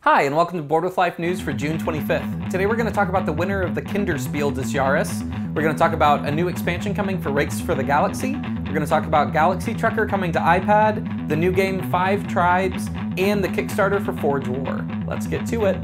Hi, and welcome to Board with Life News for June 25th. Today we're going to talk about the winner of the Kinderspiel des Jahres. We're going to talk about a new expansion coming for Race for the Galaxy. We're going to talk about Galaxy Trucker coming to iPad, the new game 5 Tribes, and the Kickstarter for Forge War. Let's get to it.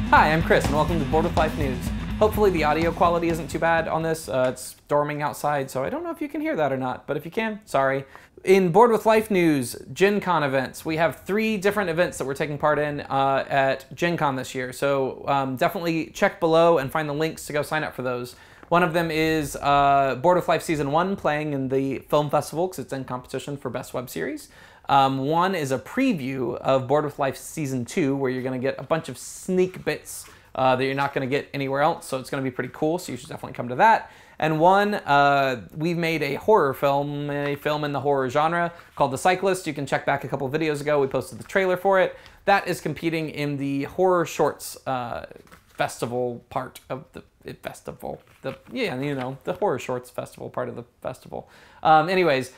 Hi, I'm Chris, and welcome to Board with Life News. Hopefully the audio quality isn't too bad on this. It's storming outside, so I don't know if you can hear that or not, but if you can, sorry. In Board with Life News, Gencon Events. We have 3 different events that we're taking part in at Gencon this year, so definitely check below and find the links to go sign up for those. One of them is Board with Life Season 1 playing in the film festival because it's in competition for Best Web Series. One is a preview of Board with Life Season 2 where you're going to get a bunch of sneak bits that you're not going to get anywhere else, so it's going to be pretty cool, so you should definitely come to that. And one, we've made a horror film, a film in the horror genre called The Cyclist. You can check back a couple of videos ago. We posted the trailer for it. That is competing in the horror shorts festival part of the festival. The horror shorts festival part of the festival. Anyways,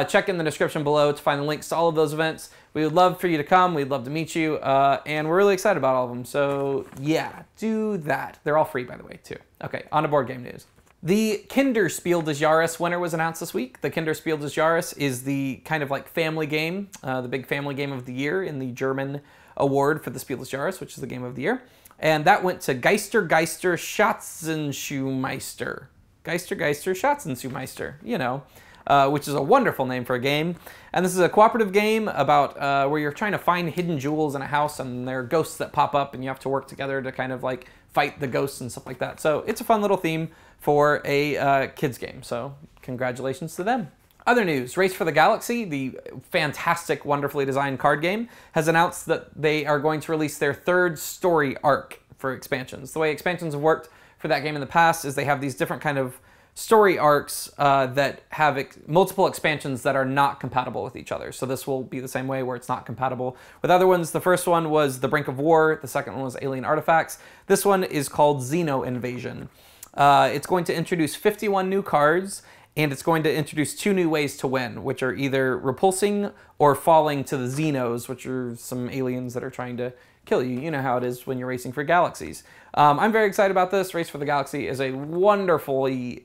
check in the description below to find the links to all of those events. We would love for you to come. We'd love to meet you. And we're really excited about all of them. So yeah, do that. They're all free, by the way, too. Okay, on to board game news. The Kinderspiel des Jahres winner was announced this week. The Kinderspiel des Jahres is the kind of like family game, the big family game of the year in the German award for the Spiel des Jahres, which is the game of the year. And that went to Geister Schatzenschuhmeister. Geister Schatzenschuhmeister, you know, which is a wonderful name for a game. And this is a cooperative game about where you're trying to find hidden jewels in a house, and there are ghosts that pop up, and you have to work together to kind of like fight the ghosts and stuff like that. So it's a fun little theme for a kids game. So congratulations to them. Other news, Race for the Galaxy, the fantastic, wonderfully designed card game, has announced that they are going to release their 3rd story arc for expansions. The way expansions have worked for that game in the past is they have these different kind of story arcs that have multiple expansions that are not compatible with each other. So this will be the same way where it's not compatible with other ones. The first one was The Brink of War. The second one was Alien Artifacts. This one is called Xeno Invasion. It's going to introduce 51 new cards, and it's going to introduce 2 new ways to win, which are either repulsing or falling to the Xenos, which are some aliens that are trying to kill you. You know how it is when you're racing for galaxies. I'm very excited about this. Race for the Galaxy is a wonderfully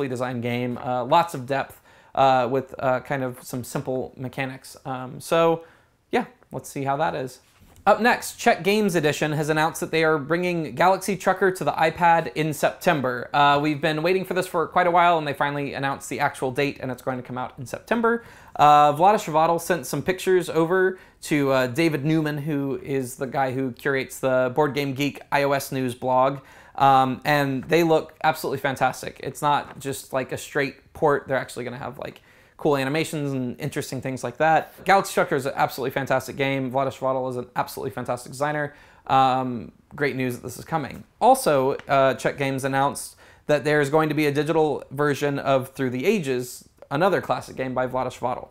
designed game. Lots of depth with kind of some simple mechanics. So yeah, let's see how that is. Up next, Czech Games Edition has announced that they are bringing Galaxy Trucker to the iPad in September. We've been waiting for this for quite a while, and they finally announced the actual date, and it's going to come out in September. Vlada sent some pictures over to David Newman, who is the guy who curates the Board Game Geek iOS news blog, and they look absolutely fantastic. It's not just like a straight port. They're actually going to have like cool animations and interesting things like that. Galaxy Trucker is an absolutely fantastic game. Vlada is an absolutely fantastic designer. Great news that this is coming. Also, Czech Games announced that there's going to be a digital version of Through the Ages, another classic game by Vlada.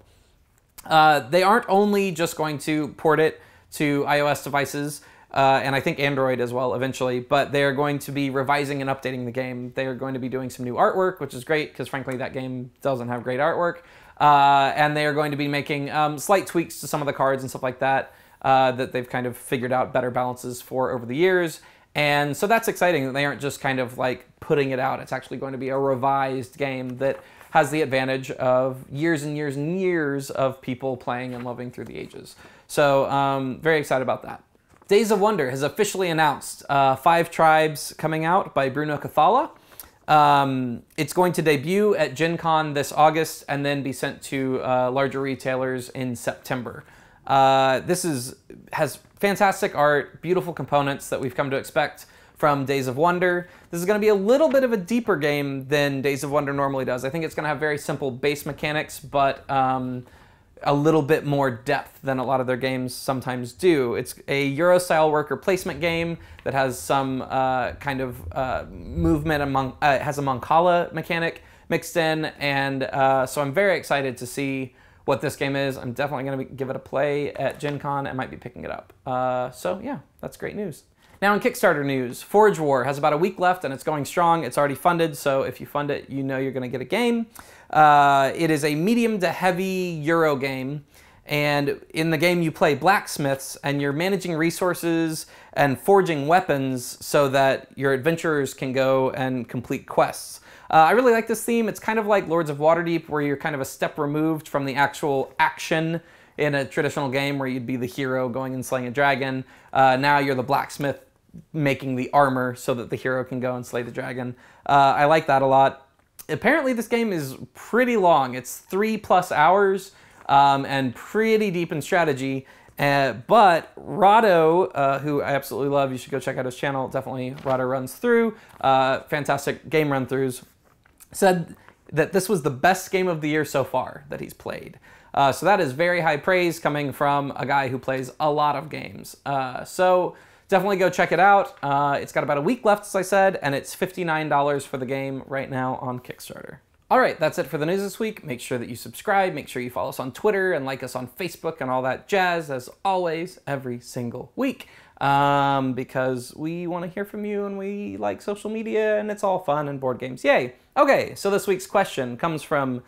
They aren't only just going to port it to iOS devices, and I think Android as well eventually, but they're going to be revising and updating the game. They're going to be doing some new artwork, which is great because frankly that game doesn't have great artwork. And they are going to be making slight tweaks to some of the cards and stuff like that that they've kind of figured out better balances for over the years. And so that's exciting that they aren't just kind of like putting it out. It's actually going to be a revised game that has the advantage of years and years and years of people playing and loving Through the Ages. So very excited about that. Days of Wonder has officially announced 5 Tribes coming out by Bruno Cathala. It's going to debut at Gen Con this August and then be sent to larger retailers in September. This has fantastic art, beautiful components that we've come to expect from Days of Wonder. This is going to be a little bit of a deeper game than Days of Wonder normally does. I think it's going to have very simple base mechanics, but a little bit more depth than a lot of their games sometimes do. It's a Euro-style worker placement game that has some kind of movement among, it has a Mancala mechanic mixed in, and so I'm very excited to see what this game is. I'm definitely going to give it a play at Gen Con and might be picking it up. So yeah, that's great news. Now in Kickstarter news, Forge War has about a week left and it's going strong. It's already funded, so if you fund it, you know you're going to get a game. It is a medium to heavy Euro game. And in the game, you play blacksmiths, and you're managing resources and forging weapons so that your adventurers can go and complete quests. I really like this theme. It's kind of like Lords of Waterdeep, where you're kind of a step removed from the actual action in a traditional game where you'd be the hero going and slaying a dragon. Now you're the blacksmith making the armor so that the hero can go and slay the dragon. I like that a lot. Apparently this game is pretty long. It's 3+ hours. And pretty deep in strategy. But Rado, who I absolutely love, you should go check out his channel, definitely Rado Runs Through, fantastic game run-throughs, said that this was the best game of the year so far that he's played. So that is very high praise coming from a guy who plays a lot of games. So definitely go check it out. It's got about a week left, as I said, and it's $59 for the game right now on Kickstarter. All right, that's it for the news this week. Make sure that you subscribe, make sure you follow us on Twitter and like us on Facebook and all that jazz, as always, every single week. Because we want to hear from you and we like social media and it's all fun and board games. Yay! Okay, so this week's question comes from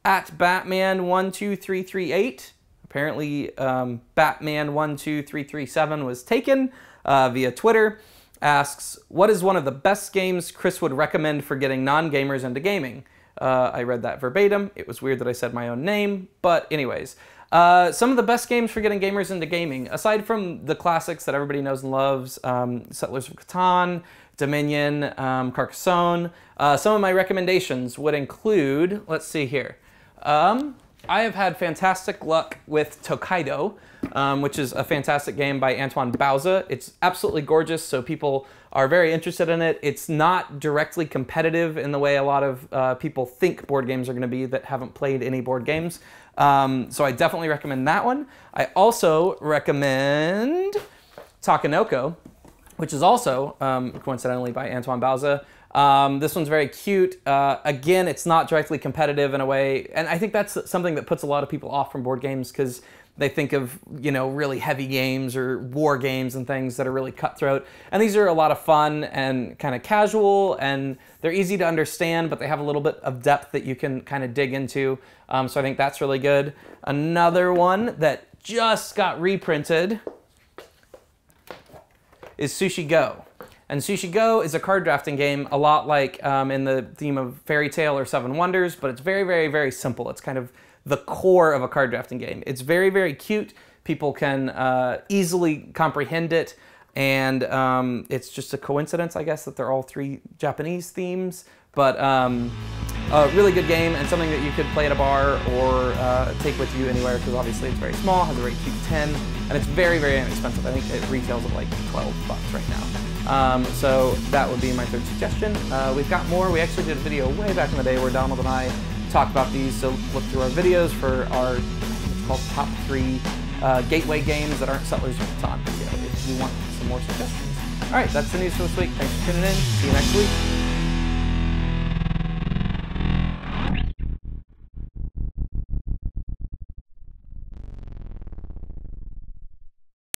@Batman12338. Apparently, Batman12337 was taken via Twitter. Asks, what is one of the best games Chris would recommend for getting non-gamers into gaming? I read that verbatim. It was weird that I said my own name, but anyways. Some of the best games for getting gamers into gaming, aside from the classics that everybody knows and loves, Settlers of Catan, Dominion, Carcassonne, some of my recommendations would include, let's see here. I have had fantastic luck with Tokaido, which is a fantastic game by Antoine Bauza. It's absolutely gorgeous, so people are very interested in it. It's not directly competitive in the way a lot of people think board games are going to be that haven't played any board games. So I definitely recommend that one. I also recommend Takenoko, which is also, coincidentally, by Antoine Bauza. This one's very cute. Again, it's not directly competitive in a way, and I think that's something that puts a lot of people off from board games because they think of, you know, really heavy games or war games and things that are really cutthroat. And these are a lot of fun and kind of casual, and they're easy to understand, but they have a little bit of depth that you can kind of dig into. So I think that's really good. Another one that just got reprinted is Sushi Go. And Sushi Go is a card drafting game, a lot like in the theme of Fairy Tale or Seven Wonders, but it's very, very, very simple. It's kind of the core of a card drafting game. It's very, very cute. People can easily comprehend it, and it's just a coincidence, I guess, that they're all 3 Japanese themes, but a really good game and something that you could play at a bar or take with you anywhere, because obviously it's very small, has a very cute 10, and it's very, very inexpensive. I think it retails at like $12 right now. So that would be my 3rd suggestion. We've got more. We actually did a video way back in the day where Donald and I talk about these, so look through our videos for our, it's called top 3 gateway games that aren't Settlers of Catan video if you want some more suggestions. All right, that's the news for this week. Thanks for tuning in. See you next week.